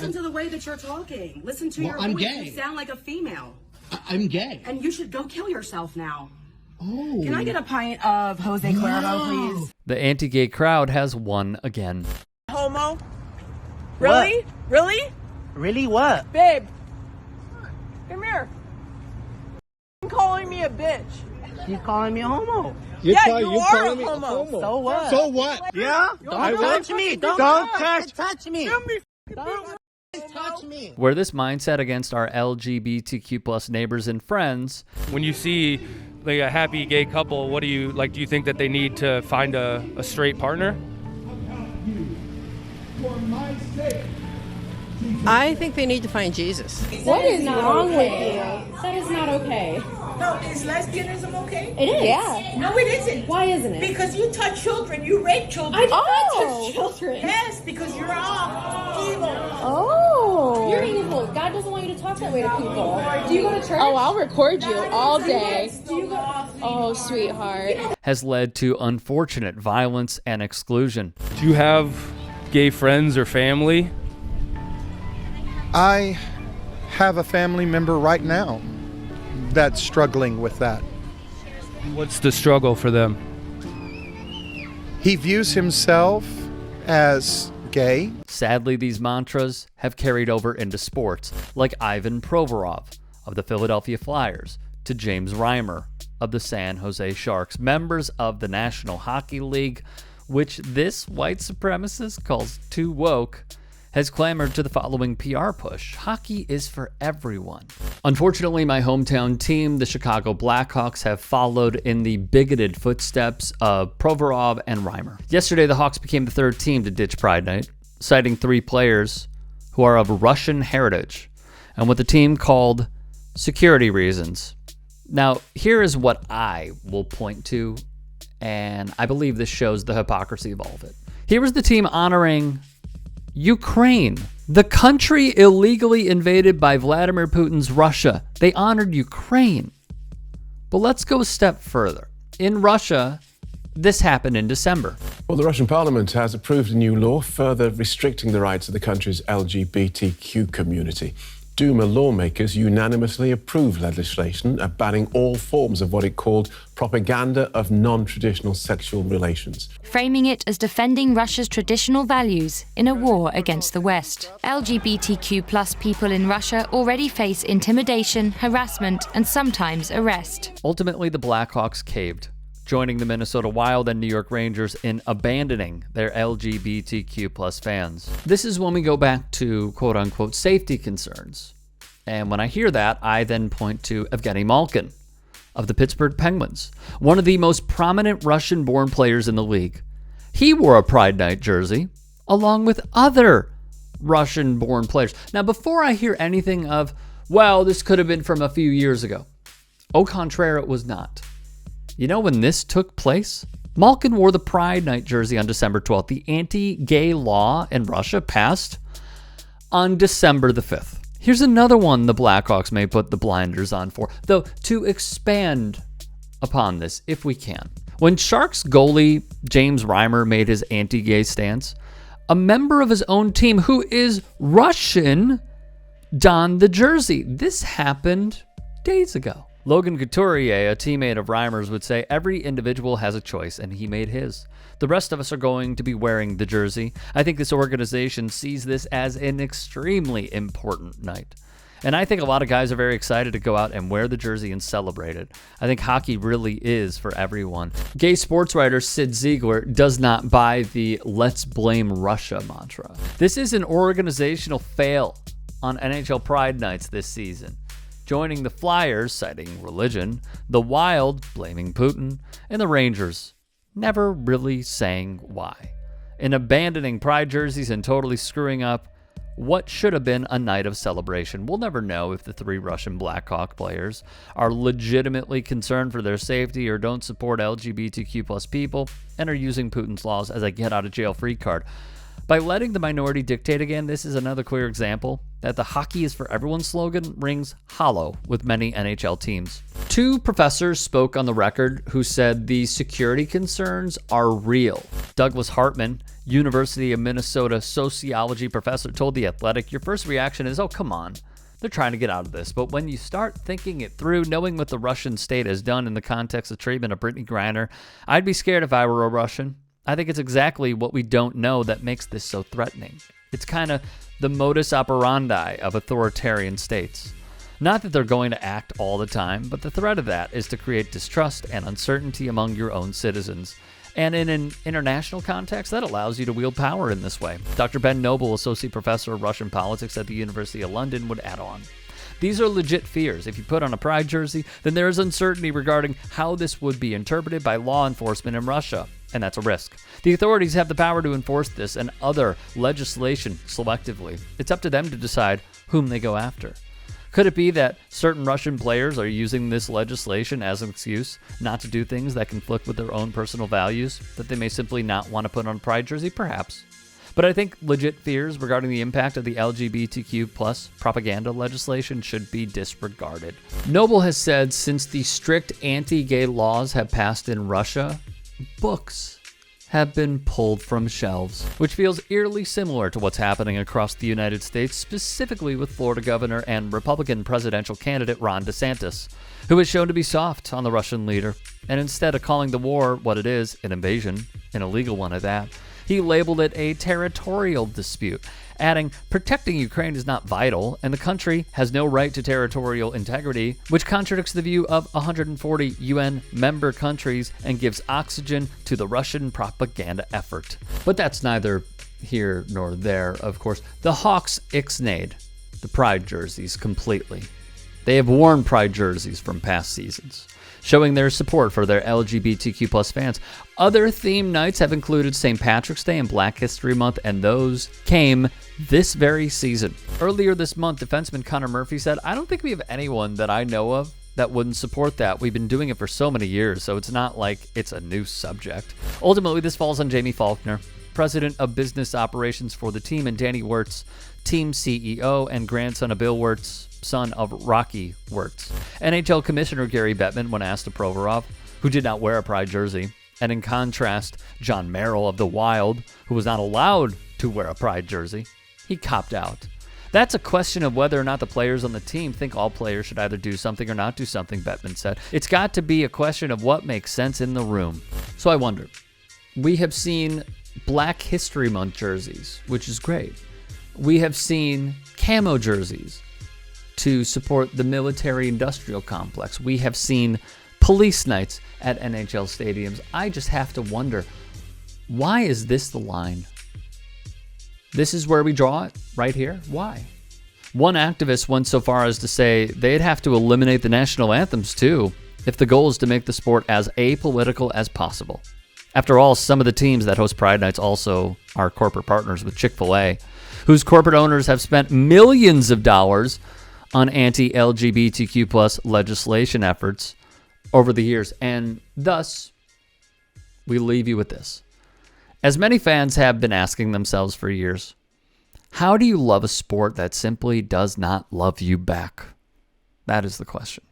listen to the way that you're talking. Listen to your I'm voice. gay. You sound like a female. I'm gay. And you should go kill yourself now. Oh. Can I get a pint of Jose Cuervo, please? The anti-gay crowd has won again. Homo? Really? What? Really? Really what? Babe, come here. You're calling me a bitch. She's calling me a homo. You are a homo. So what? So what? Yeah? Don't touch me. Don't touch me. Don't touch me. Where this mindset against our LGBTQ plus neighbors and friends, When you see like a happy gay couple, what do you like? Do you think that they need to find a straight partner? I think they need to find Jesus. What is wrong with you? That is not okay. No, is lesbianism okay? It is. Yeah. No, it isn't. Why isn't it? Because you touch children, you rape children. I do not touch children. Yes, because you're all evil. Oh. You're evil. God doesn't want you to talk that way to people. Do you go to church? Oh, I'll record you all day. Do you go? Oh, sweetheart. has led to unfortunate violence and exclusion. Do you have gay friends or family? I have a family member right now that's struggling with that. What's the struggle for them? He views himself as gay. Sadly, these mantras have carried over into sports, like Ivan Provorov of the Philadelphia Flyers to James Reimer of the San Jose Sharks, members of the National Hockey League, which this white supremacist calls too woke, has clamored to the following PR push: hockey is for everyone. Unfortunately, my hometown team, the Chicago Blackhawks, have followed in the bigoted footsteps of Provorov and Reimer. Yesterday, the Hawks became the third team to ditch Pride Night, citing 3 players who are of Russian heritage, and what the team called security reasons. Now, here is what I will point to, and I believe this shows the hypocrisy of all of it. Here was the team honoring Ukraine, the country illegally invaded by Vladimir Putin's Russia. They honored Ukraine. But let's go a step further. In Russia, this happened in December. Well, the Russian parliament has approved a new law further restricting the rights of the country's LGBTQ community. Duma lawmakers unanimously approved legislation banning all forms of what it called propaganda of non-traditional sexual relations, framing it as defending Russia's traditional values in a war against the West. LGBTQ plus people in Russia already face intimidation, harassment, and sometimes arrest. Ultimately, the Blackhawks caved, joining the Minnesota Wild and New York Rangers in abandoning their LGBTQ plus fans. This is when we go back to quote-unquote safety concerns. And when I hear that, I then point to Evgeny Malkin of the Pittsburgh Penguins, one of the most prominent Russian-born players in the league. He wore a Pride Night jersey, along with other Russian-born players. Now, before I hear anything of, well, this could have been from a few years ago, au contraire, it was not. You know when this took place? Malkin wore the Pride Night jersey on December 12th. The anti-gay law in Russia passed on December the 5th. Here's another one the Blackhawks may put the blinders on for, though to expand upon this, if we can. When Sharks goalie James Reimer made his anti-gay stance, a member of his own team who is Russian donned the jersey. This happened days ago. Logan Couturier, a teammate of Reimer's, would say every individual has a choice, and he made his. The rest of us are going to be wearing the jersey. I think this organization sees this as an extremely important night. And I think a lot of guys are very excited to go out and wear the jersey and celebrate it. I think hockey really is for everyone. Gay sports writer Sid Ziegler does not buy the "let's blame Russia" mantra. This is an organizational fail on NHL Pride Nights this season, joining the Flyers citing religion, the Wild blaming Putin, and the Rangers never really saying why. In abandoning Pride jerseys and totally screwing up what should have been a night of celebration. We'll never know if the 3 Russian Blackhawk players are legitimately concerned for their safety or don't support LGBTQ plus people and are using Putin's laws as a get-out-of-jail-free card. By letting the minority dictate again, this is another clear example that the hockey is for everyone slogan rings hollow with many NHL teams. 2 professors spoke on the record who said the security concerns are real. Douglas Hartman, University of Minnesota sociology professor, told The Athletic, "Your first reaction is, oh, come on. They're trying to get out of this. But when you start thinking it through, knowing what the Russian state has done in the context of treatment of Brittany Griner, I'd be scared if I were a Russian. I think it's exactly what we don't know that makes this so threatening. It's kind of the modus operandi of authoritarian states. Not that they're going to act all the time, but the threat of that is to create distrust and uncertainty among your own citizens. And in an international context, that allows you to wield power in this way." Dr. Ben Noble, Associate Professor of Russian Politics at the University of London, would add on. "These are legit fears. If you put on a pride jersey, then there is uncertainty regarding how this would be interpreted by law enforcement in Russia, and that's a risk. The authorities have the power to enforce this and other legislation selectively. It's up to them to decide whom they go after. Could it be that certain Russian players are using this legislation as an excuse not to do things that conflict with their own personal values, that they may simply not want to put on a pride jersey? Perhaps. But I think legit fears regarding the impact of the LGBTQ plus propaganda legislation should be disregarded." Noble has said since the strict anti-gay laws have passed in Russia, books have been pulled from shelves, which feels eerily similar to what's happening across the United States, specifically with Florida Governor and Republican presidential candidate Ron DeSantis, who is shown to be soft on the Russian leader, and instead of calling the war what it is, an invasion, an illegal one at that, he labeled it a territorial dispute, adding, "Protecting Ukraine is not vital, and the country has no right to territorial integrity," which contradicts the view of 140 UN member countries and gives oxygen to the Russian propaganda effort. But that's neither here nor there, of course. The Hawks ixnayed the pride jerseys completely. They have worn pride jerseys from past seasons, showing their support for their LGBTQ plus fans. Other theme nights have included St. Patrick's Day and Black History Month, and those came this very season. Earlier this month, defenseman Connor Murphy said, "I don't think we have anyone that I know of that wouldn't support that. We've been doing it for so many years, so it's not like it's a new subject." Ultimately, this falls on Jamie Faulkner, president of business operations for the team, and Danny Wirtz, team CEO and grandson of Bill Wirtz, son of Rocky Wirtz. NHL Commissioner Gary Bettman, when asked to Provorov, who did not wear a pride jersey, and in contrast, John Merrill of the Wild, who was not allowed to wear a pride jersey, he copped out. "That's a question of whether or not the players on the team think all players should either do something or not do something," Bettman said. "It's got to be a question of what makes sense in the room." So I wonder, we have seen Black History Month jerseys, which is great. We have seen camo jerseys to support the military-industrial complex. We have seen police nights at NHL stadiums. I just have to wonder, why is this the line? This is where we draw it, right here? Why? One activist went so far as to say they'd have to eliminate the national anthems too, if the goal is to make the sport as apolitical as possible. After all, some of the teams that host Pride Nights also are corporate partners with Chick-fil-A, whose corporate owners have spent millions of dollars on anti-LGBTQ plus legislation efforts over the years. And thus, we leave you with this. As many fans have been asking themselves for years, how do you love a sport that simply does not love you back? That is the question.